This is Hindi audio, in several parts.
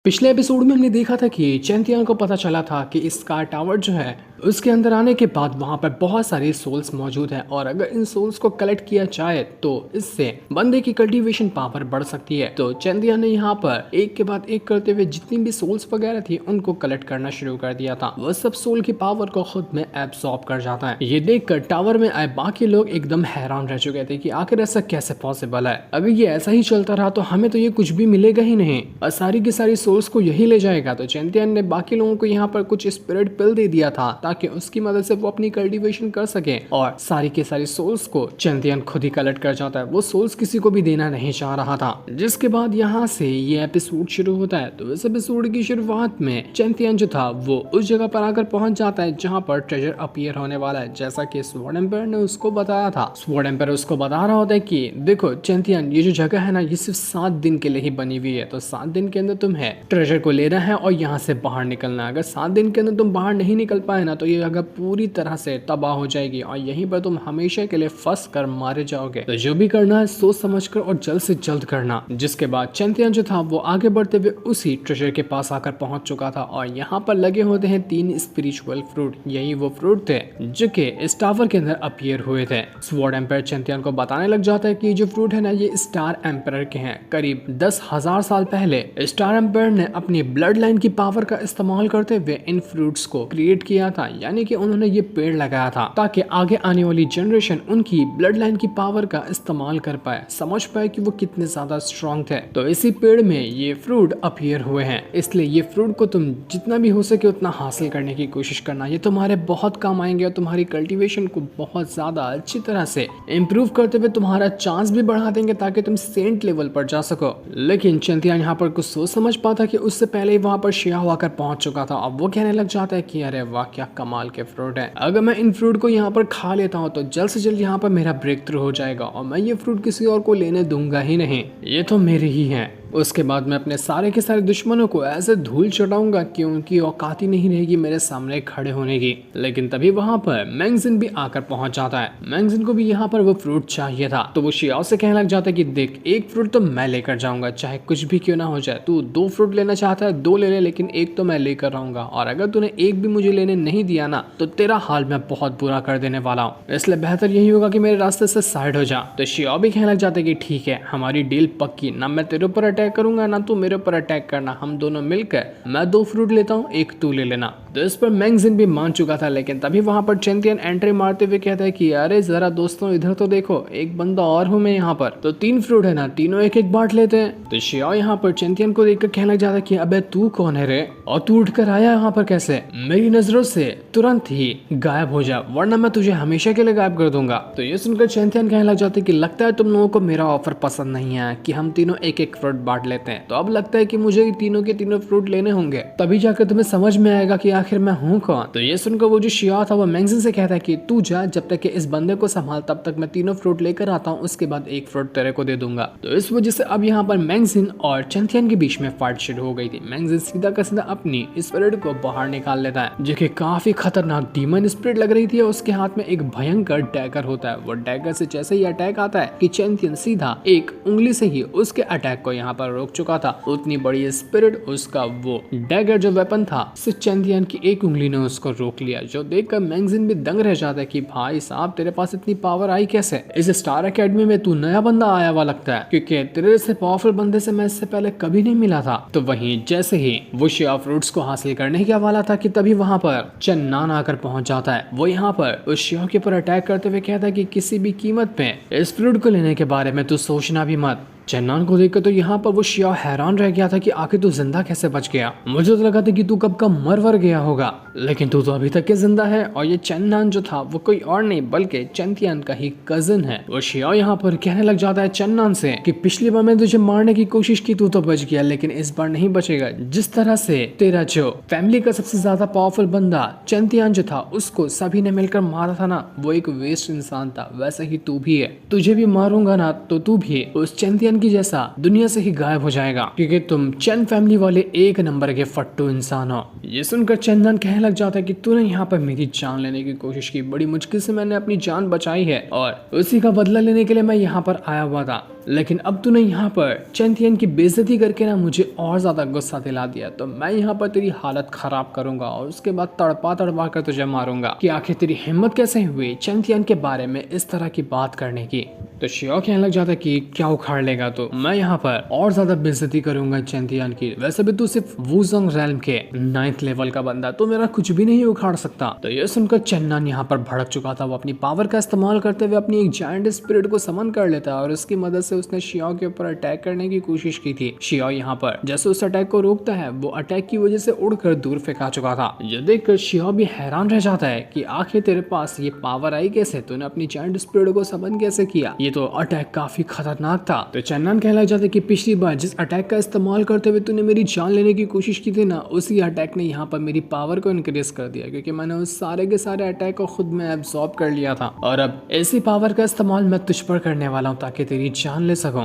पिछले एपिसोड में हमने देखा था कि चैंतियांग को पता चला था कि इस स्कार टावर जो है उसके अंदर आने के बाद वहां पर बहुत सारे सोल्स मौजूद हैं और अगर इन सोल्स को कलेक्ट किया जाए तो इससे बंदे की कल्टीवेशन पावर बढ़ सकती है। तो चैंतियांग ने यहाँ पर एक के बाद एक करते हुए जितनी भी सोल्स वगैरह थी उनको कलेक्ट करना शुरू कर दिया था। वह सब सोल की पावर को खुद में एब्सॉर्ब कर जाता है। ये देखकर टावर में आए बाकी लोग एकदम हैरान रह चुके थे कि आखिर ऐसा कैसे पॉसिबल है। अगर ये ऐसा ही चलता रहा तो हमें तो ये कुछ भी मिलेगा ही नहीं और सारी की सारी सोल्स को यही ले जाएगा। तो चैंतियांग ने बाकी लोगों को यहाँ पर कुछ स्पिरिट पिल दे दिया था ताकि उसकी मदद से वो अपनी कल्टीवेशन कर सके और सारी के सारी सोल्स को चैंतियांग खुद ही कलेक्ट कर जाता है। वो सोल्स किसी को भी देना नहीं चाह रहा था। जिसके बाद यहाँ से ये एपिसोड शुरू होता है। तो इस एपिसोड की शुरुआत में चैंतियांग जो था वो उस जगह पर आकर पहुंच जाता है जहाँ पर ट्रेजर अपीयर होने वाला है, जैसा कि स्वॉर्ड एम्पायर ने उसको बताया था। स्वॉर्ड एम्पायर उसको बता रहा होता है कि देखो चैंतियांग, ये जो जगह है ना ये सिर्फ 7 दिन के लिए ही बनी हुई है। तो 7 दिन के अंदर तुम्हें ट्रेजर को लेना है और यहाँ से बाहर निकलना है। अगर 7 दिन के अंदर तुम बाहर नहीं निकल पाए ना तो ये जगह पूरी तरह से तबाह हो जाएगी और यहीं पर तुम हमेशा के लिए फंस कर मारे जाओगे। तो जो भी करना है सोच समझ कर और जल्द से जल्द करना। जिसके बाद चैंतियांग जो था वो आगे बढ़ते हुए उसी ट्रेजर के पास आकर पहुंच चुका था और यहाँ पर लगे होते हैं 3 स्पिरिचुअल फ्रूट। यही वो फ्रूट थे जो कि इस टावर के अंदर अपीयर हुए थे। स्वॉर्ड एम्पायर चैंतियांग को बताने लग जाता है कि जो फ्रूट है ना ये स्टार एम्पायर के हैं। करीब 10,000 साल पहले स्टार एम्पायर ने अपनी ब्लड लाइन की पावर का इस्तेमाल करते हुए इन फ्रूट्स को क्रिएट किया था, यानी कि उन्होंने ये पेड़ लगाया था ताकि आगे आने वाली जनरेशन उनकी ब्लड लाइन की पावर का इस्तेमाल कर पाए, समझ पाए कि वो कितने ज्यादा स्ट्रॉन्ग थे। तो इसी पेड़ में ये फ्रूट अपीयर हुए हैं, इसलिए ये फ्रूट को तुम जितना भी हो सके उतना हासिल करने की कोशिश करना। ये तुम्हारे बहुत काम आएंगे और तुम्हारी कल्टीवेशन को बहुत ज्यादा अच्छी तरह से इम्प्रूव करते हुए तुम्हारा चांस भी बढ़ा देंगे ताकि तुम सेंट लेवल पर जा सको। लेकिन चैंतियांग यहाँ पर कुछ सोच समझ पाता कि उससे पहले ही वहां पर शिया होकर पहुंच चुका था। अब वो कहने लग जाता है कि अरे वाह क्या कमाल के फ्रूट है, अगर मैं इन फ्रूट को यहाँ पर खा लेता हूँ तो जल्द से जल्द यहाँ पर मेरा ब्रेक थ्रू हो जाएगा और मैं ये फ्रूट किसी और को लेने दूंगा ही नहीं, ये तो मेरे ही हैं। उसके बाद मैं अपने सारे के सारे दुश्मनों को ऐसे धूल चटाऊंगा कि उनकी औकात ही नहीं रहेगी मेरे सामने खड़े होने की। लेकिन तभी वहां पर मैंगजिन भी आकर पहुंच जाता है। मैंगजिन को भी यहाँ पर वो फ्रूट चाहिए था तो वो शियाओ से कहने लग जाता है कि देख एक फ्रूट तो मैं लेकर जाऊंगा, चाहे कुछ भी क्यों ना हो जाए। तू 2 फ्रूट लेना चाहता है 2 ले ले, लेकिन एक तो मैं लेकर आऊंगा और अगर तूने एक भी मुझे लेने नहीं दिया ना तो तेरा हाल मैं बहुत बुरा कर देने वाला हूँ, इसलिए बेहतर यही होगा कि मेरे रास्ते से साइड हो जा। तो शियाओ भी कहने लग जाता है कि ठीक है हमारी डील पक्की, ना मैं तेरे ऊपर अटैक करूंगा ना तू मेरे ऊपर अटैक करना, हम दोनों मिलकर मैं 2 फ्रूट लेता हूँ एक तू ले लेना। तो इस पर मैंगजिन भी मान चुका था। लेकिन तभी वहां पर चैंतियांग एंट्री मारते हुए कहता है कि अरे जरा दोस्तों इधर तो देखो, एक बंदा और हूँ मैं यहाँ पर। तो 3 फ्रूट है ना, तीनों एक एक बांट लेते हैं। तो शियाओ यहाँ पर चैंतियांग को देखकर कहने लग जाता है कि अबे तू कौन है रे और तू उठकर आया यहाँ पर कैसे, मेरी नजरों से तुरंत ही गायब हो जा वरना मैं तुझे हमेशा के लिए गायब कर दूंगा। तो ये सुनकर चैंतियांग कहने लग जाते कि लगता है तुम लोगों को मेरा ऑफर पसंद नहीं है कि हम तीनों एक एक फ्रूट बांट लेते हैं। तो अब लगता है कि मुझे तीनों के तीनों फ्रूट लेने होंगे, तभी जाकर तुम्हें समझ में आएगा कि आखिर मैं हूँ कौन। तो ये सुनकर वो जो शिया था वो मैंगजिन से कहता है कि तू जा, जब तक कि इस बंदे को संभाल तब तक मैं तीनों फ्रूट लेकर आता हूँ, उसके बाद एक फ्रूट तेरे को दे दूंगा। तो इस वजह से अब यहाँ पर मैंगजिन और चैंतियांग के बीच में फाइट शुरू हो गई थी। मैंगजिन सीधा का सीधा अपनी स्पिरिट को बाहर निकाल लेता है जो कि काफी खतरनाक डीमन स्पिरिट लग रही थी। उसके हाथ में एक भयंकर डैगर होता है। वो डैगर से जैसे ही अटैक आता है कि चैंतियांग सीधा एक उंगली से ही उसके अटैक को यहाँ पर रोक चुका था। उतनी बड़ी स्पिरिट उसका वो डैगर जो वेपन था सिर्फ चैंतियांग की एक उंगली ने उसको रोक लिया, जो देखकर मैंगजिन भी दंग रह जाता है कि भाई साहब तेरे पास इतनी पावर आई कैसे, इस स्टार एकेडमी में तू नया बंदा आया हुआ लगता है क्योंकि तेरे से पावरफुल बंदे से मैं इससे पहले कभी नहीं मिला था। तो वहीं जैसे ही वो शिया फ्रूट्स को हासिल करने के वाला था कि तभी वहां पर चन्नान आकर पहुंच जाता है। वो यहाँ पर उस शिया के ऊपर अटैक करते हुए कहता है कि किसी भी कीमत पे इस फ्रूट को लेने के बारे में तू सोचना भी मत। चन्नान को देखकर तो यहाँ पर वो शिया हैरान रह गया था कि आखिर तू जिंदा कैसे बच गया, मुझे तो लगा था कि तू कब का मर वर गया होगा, लेकिन तू तो अभी तक के जिंदा है। और ये चन्नान जो था वो कोई और नहीं बल्कि चैंतियांग का ही कजिन है। वो शिया यहाँ पर कहने लग जाता है चन्नान से कि पिछली बार मैंने तुझे मारने की कोशिश की, तू तो बच गया, लेकिन इस बार नहीं बचेगा। जिस तरह से तेरा जो फैमिली का सबसे ज्यादा पावरफुल बंदा चैंतियांग जो था उसको सभी ने मिलकर मारा था ना, वो एक वेस्ट इंसान था, वैसा ही तू भी है। तुझे भी मारूंगा ना तो तू भी उस चैंतियांग की जैसा दुनिया से ही गायब हो जाएगा, क्योंकि तुम चैन फैमिली वाले एक नंबर के फट्टू इंसान हो। ये सुनकर चंदन कहने लग जाता है कि तूने यहाँ पर मेरी जान लेने की कोशिश की, बड़ी मुश्किल से मैंने अपनी जान बचाई है और उसी का बदला लेने के लिए मैं यहाँ पर आया हुआ था, लेकिन अब तूने यहाँ पर चैंपियन की बेइज्जती करके ना मुझे और ज्यादा गुस्सा दिला दिया, तो मैं यहाँ पर तेरी हालत खराब करूंगा और उसके बाद तड़पा तड़पा कर तुझे मारूंगा कि आखिर तेरी हिम्मत कैसे हुई चैंपियन के बारे में इस तरह की बात करने की। तो शियो कहने लग जाता है कि क्या उखाड़ लेगा, तो मैं यहाँ पर और ज्यादा बेइज्जती करूंगा चैंपियन की। वैसे भी तू सिर्फ वुजोंग रैल्म के 9th लेवल का बंदा, तो मेरा कुछ भी नहीं उखाड़ सकता। तो ये सुनकर चन्नन यहाँ पर भड़क चुका था। वो अपनी पावर का इस्तेमाल करते हुए अपनी एक जायंट स्पिरिट को समन कर लेता है और उसकी मदद से उसने शियो के ऊपर अटैक करने की कोशिश की थी। शियो यहाँ पर जैसे उस अटैक को रोकता है, वो अटैक की वजह से उड़कर दूर फेंका चुका था। ये देखकर शियो भी हैरान रह जाता है कि आखिर तेरे पास ये पावर आई कैसे, तूने अपनी जायंट स्पिरिट को समन कैसे किया, ये तो अटैक काफी खतरनाक था। तो चन्नन कहला जाता है कि पिछली बार जिस अटैक का इस्तेमाल करते हुए तूने मेरी जान लेने की कोशिश की थी ना, उसी अटैक ने यहाँ पर मेरी पावर को इंक्रीज कर दिया, क्योंकि मैंने उस सारे के सारे अटैक को खुद में एब्सॉर्ब कर लिया था और अब ऐसी पावर का इस्तेमाल मैं तुझ पर करने वाला हूँ ताकि तेरी जान ले सकूं।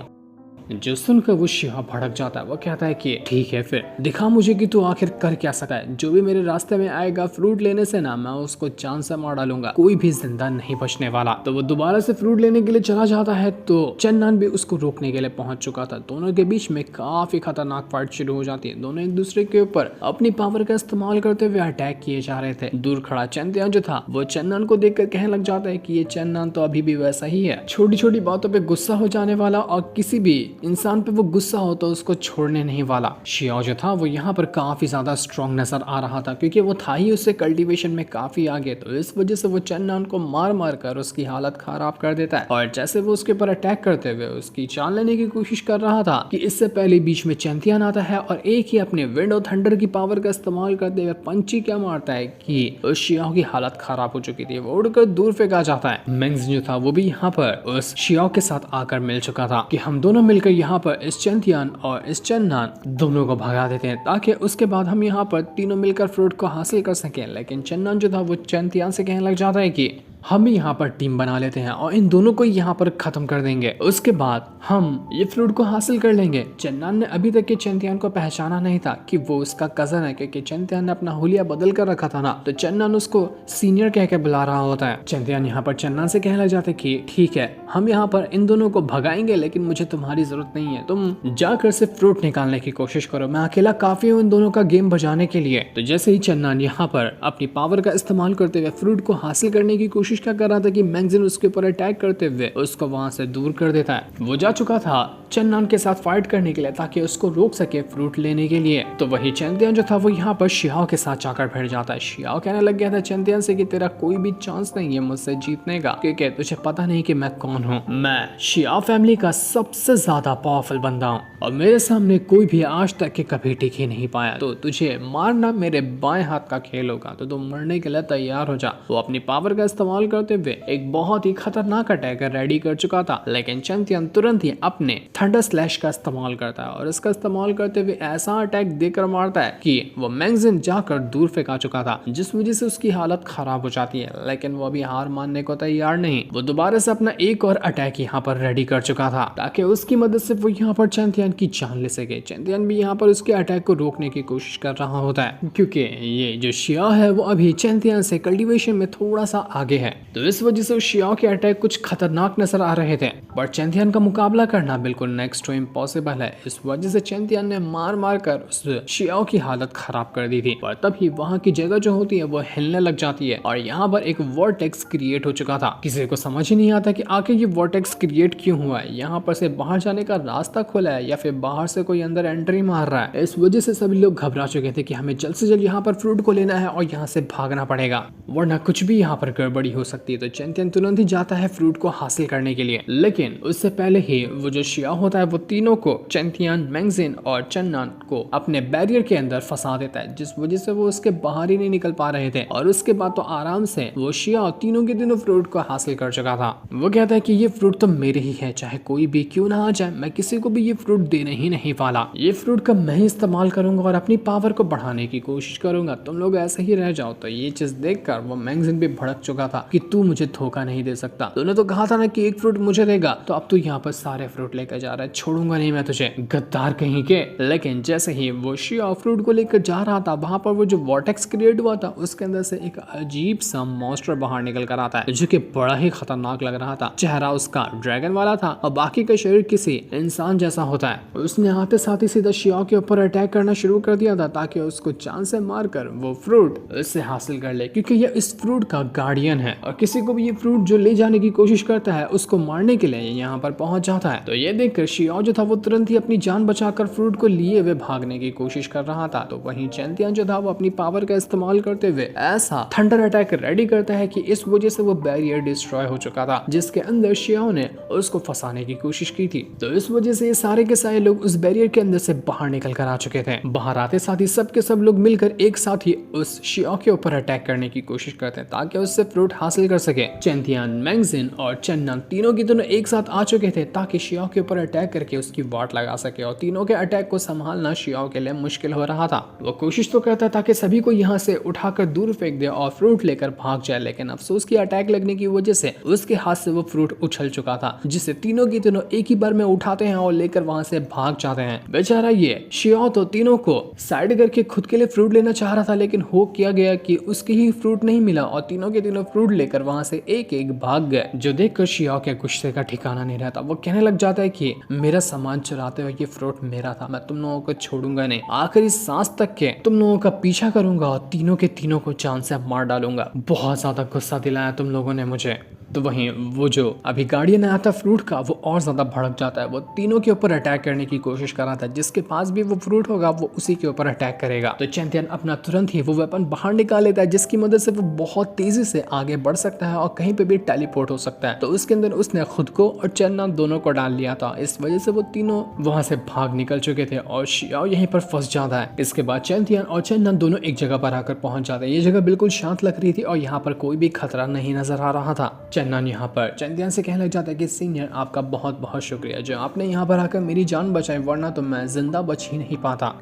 जो सुनकर वो शिहा भड़क जाता है। वो कहता है कि ठीक है, फिर दिखा मुझे कि तू आखिर कर क्या सकता है। जो भी मेरे रास्ते में आएगा फ्रूट लेने से ना, मैं उसको जान से मार डालूंगा, कोई भी जिंदा नहीं बचने वाला। तो वो दोबारा से फ्रूट लेने के लिए चला जाता है, तो चन्नन भी उसको रोकने के लिए पहुंच चुका था। दोनों के बीच में काफी खतरनाक फाइट शुरू हो जाती है। दोनों एक दूसरे के ऊपर अपनी पावर का इस्तेमाल करते हुए अटैक किए जा रहे थे। दूर खड़ा चैंपियन जो था वो चन्नन को देखकर कहने लग जाता है कि ये चन्नन तो अभी भी वैसा ही है, छोटी छोटी बातों पे गुस्सा हो जाने वाला और किसी भी इंसान पे वो गुस्सा हो तो उसको छोड़ने नहीं वाला। शियाओ जो था वो यहाँ पर काफी ज्यादा स्ट्रॉन्ग नजर आ रहा था, क्योंकि वो था ही उससे कल्टीवेशन में काफी आगे। तो इस वजह से वो चन्नन को मार मार कर उसकी हालत खराब कर देता है। और जैसे वो उसके ऊपर अटैक करते हुए उसकी जान लेने की कोशिश कर रहा था कि इससे पहले बीच में चैंपियन आता है और एक ही अपने विंड और थंडर की पावर का इस्तेमाल करते हुए पंची क्या मारता है कि उस शियाओ की हालत खराब हो चुकी थी। वो उड़कर दूर फेंका जाता है। मेंग्स जो था वो भी यहाँ पर उस शियाओ के साथ आकर मिल चुका था कि हम दोनों मिलकर यहाँ पर इस चैंपियन और इस चन्नन दोनों को भगा देते हैं, ताकि उसके बाद हम यहाँ पर तीनों मिलकर फ्रूट को हासिल कर सकें। लेकिन चन्नन जो था वो चैंपियन से कहने लग जाता है कि हम यहाँ पर टीम बना लेते हैं और इन दोनों को यहाँ पर खत्म कर देंगे, उसके बाद हम ये फ्रूट को हासिल कर लेंगे। चन्नन ने अभी तक के चैंपियन को पहचाना नहीं था कि वो उसका कजन है, क्योंकि चैंपियन ने अपना हुलिया बदल कर रखा था ना, तो चन्नन उसको सीनियर कह के बुला रहा होता है। चैंपियन यहाँ पर चन्नन से कहने लग जाते कि ठीक है, हम यहाँ पर इन दोनों को भगाएंगे, लेकिन मुझे तुम्हारी जरूरत नहीं है, तुम जाकर से फ्रूट निकालने की कोशिश करो, मैं अकेला काफी हूँ इन दोनों का गेम बजाने के लिए। तो जैसे ही चन्नन यहाँ पर अपनी पावर का इस्तेमाल करते हुए फ्रूट को हासिल करने की कोशिश क्या कर रहा था कि मैगजीन उसके ऊपर अटैक करते हुए उसको वहां से दूर कर देता है। वो जा चुका था चन्नन के साथ फाइट करने के लिए ताकि उसको रोक सके फ्रूट लेने के लिए। तो वही चैंपियन जो था वो यहाँ पर शियाओ के साथ जाकर भिड़ जाता है। शियाओ कहने लग गया था चैंपियन से कि तेरा कोई भी चांस नहीं है मुझसे जीतने का, क्योंकि तुझे पता नहीं कि मैं कौन हूँ। मैं शियाओ फैमिली का सबसे ज्यादा पावरफुल बंदा हूँ और मेरे सामने कोई भी आज तक के कभी टिक ही नहीं पाया, तो तुझे मारना मेरे बाएं हाथ का खेल होगा, तो तुम मरने के लिए तैयार हो जा। वो अपनी पावर का इस्तेमाल करते हुए एक बहुत ही खतरनाक अटैक रेडी कर चुका था, लेकिन चैंपियन तुरंत ही अपने थंडर स्लैश का इस्तेमाल करता है और इसका इस्तेमाल करते हुए ऐसा अटैक देकर मारता है कि वो मैगजीन जाकर दूर फेंका चुका था, जिस वजह से उसकी हालत खराब हो जाती है। लेकिन वो अभी हार मानने को तैयार नहीं, वो दोबारा से अपना एक और अटैक यहाँ पर रेडी कर चुका था ताकि उसकी मदद से वो यहाँ पर चैंपियन की जान ले सके। चैंपियन भी यहाँ पर उसके अटैक को रोकने की कोशिश कर रहा होता है, क्योंकि ये जो शिया है वो अभी चैंपियन से कल्टीवेशन में थोड़ा सा आगे है, तो इस वजह से शियाओ के अटैक कुछ खतरनाक नजर आ रहे थे। पर चैंपियन का मुकाबला करना बिल्कुल नेक्स्ट टू इम्पॉसिबल है। इस वजह से चैंपियन ने मार मार कर उस शियाओ की हालत खराब कर दी थी। पर तभी वहाँ की जगह जो होती है वो हिलने लग जाती है और यहाँ पर एक वॉर्टेक्स क्रिएट हो चुका था। किसी को समझ ही नहीं आता कि आखिर ये वॉर्टेक्स क्रिएट क्यों हुआ है, यहाँ पर से बाहर जाने का रास्ता खुला है या फिर बाहर से कोई अंदर एंट्री मार रहा है। इस वजह से सभी लोग घबरा चुके थे कि हमें जल्द से जल्द यहाँ पर फ्रूट को लेना है और यहाँ से भागना पड़ेगा, वरना कुछ भी यहाँ पर गड़बड़ी हो सकती है। तो चैंपियन तुरंत ही जाता है फ्रूट को हासिल करने के लिए, लेकिन उससे पहले ही वो जो शिया होता है वो तीनों को, चैंपियन, मैगजीन और चन्नन को अपने बैरियर के अंदर फंसा देता है, जिस वजह से वो उसके बाहर ही नहीं निकल पा रहे थे। और उसके बाद तो आराम से वो शिया तीनों के तीनों फ्रूट को हासिल कर चुका था। वो कहता है कि ये फ्रूट तो मेरे ही है, चाहे कोई भी क्यों ना आ जाए, मैं किसी को भी ये फ्रूट देने ही नहीं वाला। ये फ्रूट का मैं ही इस्तेमाल करूंगा और अपनी पावर को बढ़ाने की कोशिश करूंगा, तुम लोग ऐसे ही रह जाओ। तो ये चीज देखकर वो मैगजीन भी भड़क चुका था कि तू मुझे धोखा नहीं दे सकता, तूने तो कहा था ना कि एक फ्रूट मुझे देगा, तो अब तू यहाँ पर सारे फ्रूट लेकर जा रहा है, छोड़ूंगा नहीं मैं तुझे, गद्दार कहीं के। लेकिन जैसे ही वो शियाओ फ्रूट को लेकर जा रहा था, वहां पर वो जो वॉर्टेक्स क्रिएट हुआ था उसके अंदर से एक अजीब सा मॉन्स्टर बाहर निकल कर आता है, जो कि बड़ा ही खतरनाक लग रहा था। चेहरा उसका ड्रैगन वाला था और बाकी का शरीर किसी इंसान जैसा होता है। उसने आते साथ ही सीधा शियाओ के ऊपर अटैक करना शुरू कर दिया था ताकि उसको जान से मारकर वो फ्रूट उससे हासिल कर ले, क्योंकि ये इस फ्रूट का गार्डियन है और किसी को भी ये फ्रूट जो ले जाने की कोशिश करता है उसको मारने के लिए यहाँ पर पहुंच जाता है। तो ये देखकर शियाओ जो था वो तुरंत ही अपनी जान बचाकर फ्रूट को लिए हुए भागने की कोशिश कर रहा था। तो वहीं चैंतियन जो था वो अपनी पावर का इस्तेमाल करते हुए ऐसा थंडर अटैक रेडी करता है कि इस वजह से वो बैरियर डिस्ट्रॉय हो चुका था जिसके अंदर शियाओ ने उसको फंसाने की कोशिश की थी। तो इस वजह से ये सारे के सारे लोग उस बैरियर के अंदर से बाहर निकल कर आ चुके थे। बाहर आते साथ ही सब के सब लोग मिलकर एक साथ ही उस शियाओ के ऊपर अटैक करने की कोशिश करते हैं ताकि उससे फ्रूट हासिल कर सके। चैंतियन, मैगजीन और चेन्नन तीनों की दोनों एक साथ आ चुके थे ताकि शियाओ के ऊपर अटैक करके उसकी वाट लगा सके और तीनों के अटैक को संभालना शियाओ के लिए मुश्किल हो रहा था। वो कोशिश तो करता था कि सभी को यहाँ से उठाकर दूर फेंक दे और फ्रूट लेकर भाग जाए, लेकिन अफसोस की अटैक लगने की वजह से उसके हाथ से वो फ्रूट उछल चुका था, जिसे तीनों की तीनों एक ही बार में उठाते हैं और लेकर वहां से भाग जाते हैं। बेचारा ये शियाओ तो तीनों को साइड करके खुद के लिए फ्रूट लेना चाह रहा था, लेकिन हो क्या गया कि उसके ही फ्रूट नहीं मिला और तीनों के तीनों फ्रूट लेकर वहां से एक एक भाग गए। जो देखकर शियाओ के गुस्से का ठिकाना नहीं रहता। वो कहने लग जाता है कि मेरा सामान चुराते हुए ये फ्रूट मेरा था, मैं तुम लोगों को छोड़ूंगा नहीं, आखिरी सांस तक के तुम लोगों का पीछा करूंगा और तीनों के तीनों को जान से मार डालूंगा। बहुत ज्यादा गुस्सा दिलाया तुम लोगों ने मुझे। तो वहीं वो जो अभी गार्डियन आया था फ्रूट का वो और ज्यादा भड़क जाता है। वो तीनों के ऊपर अटैक करने की कोशिश कर रहा था, जिसके पास भी वो फ्रूट होगा वो उसी के ऊपर अटैक करेगा। तो चैंतियन अपना तुरंत ही वो वेपन बाहर निकाल लेता है, जिसकी मदद से वो बहुत तेजी से आगे बढ़ सकता है और कहीं पे भी टेलीपोर्ट हो सकता है। तो उसके अंदर उसने खुद को और चेन्नन दोनों को डाल लिया था। इस वजह से वो तीनों वहां से भाग निकल चुके थे और शियाओ यहीं पर फंस जाता है। इसके बाद चैंतियन और चेन्नन दोनों एक जगह पर आकर पहुंच जाते हैं। ये जगह बिल्कुल शांत लग रही थी और यहाँ पर कोई भी खतरा नहीं नजर आ रहा था। चेन्नन यहाँ पर चैंतियन से कहने लग जाता है कि सीनियर आपका बहुत बहुत शुक्रिया जो आपने यहाँ पर आकर मेरी जान बचाई, वरना तो मैं जिंदा बच ही नहीं पाता।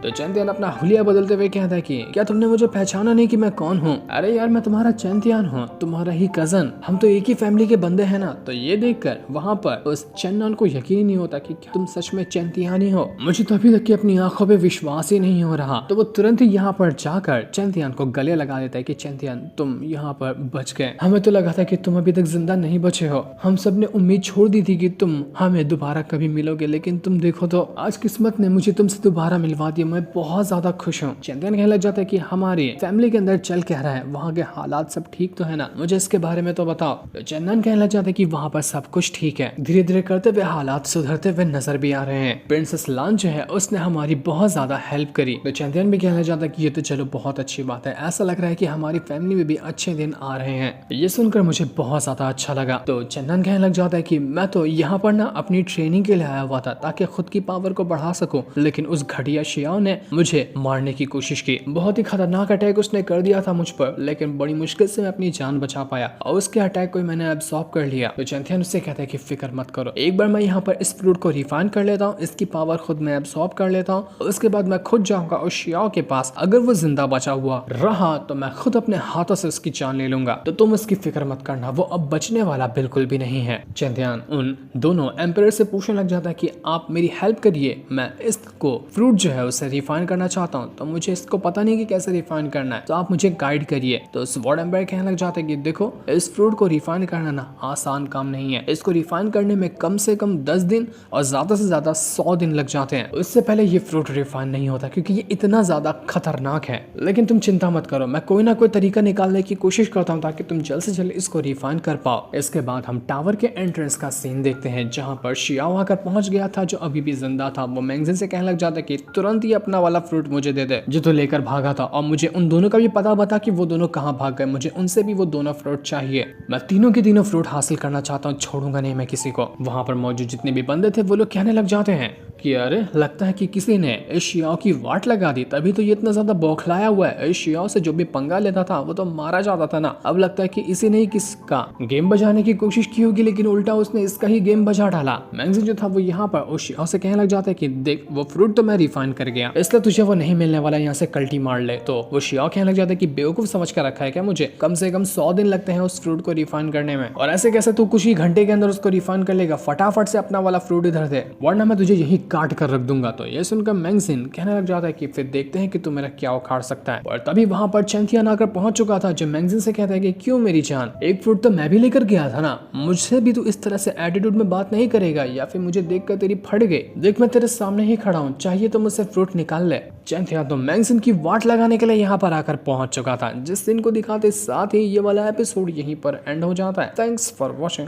तो चैंतियन अपना हुलिया बदलते हुए कहता है कि क्या तुमने मुझे पहचाना नहीं कि मैं कौन हूँ? अरे यार मैं तुम्हारा चैंतियन हूँ, तुम्हारा ही कजन, हम तो एक ही फैमिली के बंदे हैं ना। तो ये देखकर वहाँ पर उस चेन्नन को यकीन ही नहीं होता कि क्या तुम सच में चैंतियन ही हो। मुझे तो अभी तक की अपनी आंखों पे विश्वास ही नहीं हो रहा। तो वो तुरंत ही यहाँ पर जाकर चैंतियन को गले लगा देता है कि चैंतियन तुम यहाँ पर बच गए, हमें तो लगा था कि तुम अभी तक जिंदा नहीं बचे हो। हम सब ने उम्मीद छोड़ दी थी कि तुम हमें दोबारा कभी मिलोगे, लेकिन तुम देखो तो आज किस्मत ने मुझे तुमसे दोबारा मिलवा दिया। मैं बहुत ज्यादा खुश हूँ। चैंतियन कहने लग जाता है कि हमारी फैमिली के अंदर चल क्या रहा है, वहाँ के हालात सब ठीक तो है ना, मुझे इसके बारे में तो बताओ। तो चेन्नन कहने लग जाता है कि वहाँ पर सब कुछ ठीक है, धीरे धीरे करते हुए हालात सुधरते हुए नजर भी आ रहे हैं। प्रिंसेस लान जो है उसने हमारी बहुत ज्यादा हेल्प करी। तो चैंतियन भी कहने लग जाता है कि ये तो चलो बहुत अच्छी बात है, ऐसा लग रहा है कि हमारी फैमिली में भी अच्छे दिन आ रहे हैं। ये सुनकर मुझे बहुत ज्यादा अच्छा लगा। तो चेन्नन कहने लग जाता है कि मैं तो यहाँ पर ना अपनी ट्रेनिंग के लिए आया हुआ था ताकि खुद की पावर को बढ़ा सकूं, लेकिन उस घटिया शियाओ ने मुझे मारने की कोशिश की। बहुत ही खतरनाक अटैक उसने कर दिया था मुझ पर, लेकिन बड़ी मुश्किल से मैं अपनी जान बचा पाया और उसके अटैक को मैंने एब्सॉर्ब कर लिया। तो चैंतियन उससे कहता है कि फिक्र मत करो, एक बार मैं यहाँ पर इस फ्रूट को रिफाइन कर लेता हूँ, इसकी पावर खुद मैं एब्सॉर्ब कर लेता हूँ, उसके बाद मैं खुद जाऊंगा और शियाओ के पास, अगर वो जिंदा बचा हुआ रहा तो मैं खुद अपने हाथों से उसकी जान ले लूंगा। तो तुम उसकी फिक्र मत करना, वो अब बचने वाला बिल्कुल भी नहीं है। चैंतियन उन दोनों एम्परर से पूछने लग जाता है कि आप मेरी हेल्प करिए, मैं इसको फ्रूट जो है उसे रिफाइन करना चाहता हूँ, तो मुझे इसको पता नहीं कि कैसे रिफाइन करना है, तो आप मुझे गाइड करिए। तो स्वॉर्ड एम्पायर कहने लग जाता है कि देखो इस फ्रूट को रिफाइन करना ना आसान काम नहीं है, इसको रिफाइन करने में कम से कम 10 दिन और ज्यादा से ज्यादा 100 दिन लग जाते हैं। उससे पहले ये फ्रूट रिफाइन नहीं होता क्योंकि ये इतना ज्यादा खतरनाक है। लेकिन तुम चिंता मत करो, मैं कोई ना कोई तरीका निकालने की कोशिश करता हूँ ताकि तुम जल्द से जल्द इसको रिफाइन कर पाओ। इसके बाद हम टावर के एंट्रेंस का सीन देखते हैं जहाँ पर शियाओ आकर पहुंच गया था जो अभी भी जिंदा था। वो मैगजीन से कहने लग जाता है कि तुरंत ही अपना वाला फ्रूट मुझे दे दे, जो तो लेकर भागा था। और मुझे उन दोनों का भी पता बता कि वो दोनों कहाँ भाग गए, मुझे उनसे भी वो दोनों फ्रूट चाहिए। मैं तीनों के तीनों फ्रूट हासिल करना चाहता हूँ, छोड़ूंगा नहीं मैं किसी को। वहां पर मौजूद जितने भी बंदे थे वो लोग कहने लग जाते हैं कि अरे लगता है कि किसी ने इस शियाओ की वाट लगा दी, तभी तो ये इतना ज्यादा बौखलाया हुआ है। इस शियाओ से जो भी पंगा लेता था वो तो मारा जाता था ना। अब लगता है कि इसी ने ही किसका गेम बजाने की कोशिश की होगी, लेकिन उल्टा उसने इसका ही गेम बजा डाला। मैगजीन जो था वो यहाँ पर उस शियाओ से कहने लग जाता है कि देख वो फ्रूट तो मैं रिफाइन कर गया, इसलिए तुझे वो नहीं मिलने वाला, यहाँ से कल्टी मार ले। तो वो शियाओ कहने लग जाता है कि बेवकूफ समझ कर रखा है क्या मुझे? कम से कम 100 दिन लगते हैं उस फ्रूट को रिफाइन करने में, और ऐसे कैसे तू कुछ ही घंटे के अंदर उसको रिफाइन कर लेगा? फटाफट से अपना वाला फ्रूट इधर दे, वरना मैं तुझे यही काट कर रख दूंगा। तो ये सुनकर मैगजीन कहने लग जाता है कि फिर देखते हैं कि तू मेरा क्या उखाड़ सकता है। और तभी वहां पर चैंथियान आकर पहुंच चुका था, जो मैगजीन से कहता है कि क्यों मेरी जान, एक फ्रूट तो मैं भी लेकर गया था ना, मुझसे भी तू इस तरह से एटीट्यूड में बात नहीं करेगा, या फिर मुझे देखकर तेरी फट गई। देख मैं तेरे सामने ही खड़ा हूँ, चाहिए तो मुझसे फ्रूट निकाल ले। चैंथियान तो मैगजीन की वाट लगाने के लिए यहाँ पर आकर पहुंच चुका था। जिस दिन को दिखाते साथ ही ये वाला एपिसोड यहीं पर एंड हो जाता है। Thanks for watching.